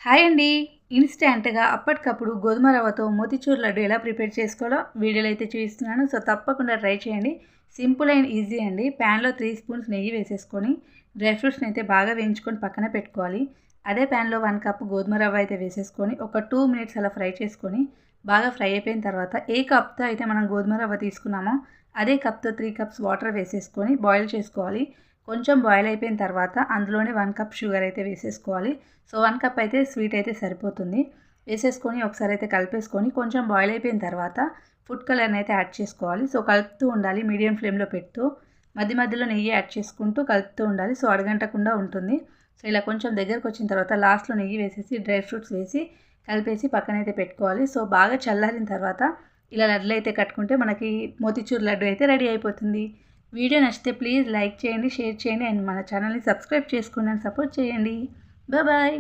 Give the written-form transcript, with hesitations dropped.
Hi అండి. ఇన్‌స్టాంట్‌గా అప్పటికప్పుడు గోధుమ రవ్వతో మోతిచూర్ లడ్డు ఎలా ప్రిపేర్ చేసుకోవాలో వీడియోలో అయితే చూపిస్తున్నాను. సో, తప్పకుండా ట్రై చేయండి. సింపుల్ అండ్ ఈజీ అండి. ప్యాన్‌లో 3 స్పూన్స్ నెయ్యి వేసేసుకొని డ్రై ఫ్రూట్స్‌ని అయితే బాగా వేయించుకొని పక్కన పెట్టుకోవాలి. అదే ప్యాన్‌లో 1 కప్ గోధుమ రవ్వ అయితే వేసేసుకొని ఒక 2 మినిట్స్ అలా ఫ్రై చేసుకొని బాగా ఫ్రై అయిపోయిన తర్వాత ఏ కప్‌తో అయితే మనం గోధుమ రవ్వ తీసుకున్నామో అదే కప్‌తో 3 కప్స్ వాటర్ వేసేసుకొని బాయిల్ చేసుకోవాలి. కొంచెం బాయిల్ అయిపోయిన తర్వాత అందులోనే 1 కప్ షుగర్ అయితే వేసేసుకోవాలి. సో 1 కప్ అయితే స్వీట్ అయితే సరిపోతుంది. వేసేసుకొని ఒకసారి అయితే కలిపేసుకొని కొంచెం బాయిల్ అయిపోయిన తర్వాత ఫుడ్ కలర్ని అయితే యాడ్ చేసుకోవాలి. సో కలుపుతూ ఉండాలి మీడియం ఫ్లేమ్‌లో పెడుతూ. మధ్య మధ్యలో నెయ్యి యాడ్ చేసుకుంటూ కలుపుతూ ఉండాలి. సో అడగంటకుండా ఉంటుంది. సో ఇలా కొంచెం దగ్గరకు వచ్చిన తర్వాత లాస్ట్‌లో నెయ్యి వేసేసి డ్రై ఫ్రూట్స్ వేసి కలిపేసి పక్కనైతే పెట్టుకోవాలి. సో బాగా చల్లారిన తర్వాత ఇలా లడ్డులు అయితే కట్టుకుంటే మనకి మోతిచూర్ లడ్డు అయితే రెడీ అయిపోతుంది. వీడియో నచ్చితే ప్లీజ్ లైక్ చేయండి, షేర్ చేయండి అండ్ మన ఛానల్ని సబ్స్క్రైబ్ చేసుకోండి అండ్ సపోర్ట్ చేయండి. బాయ్.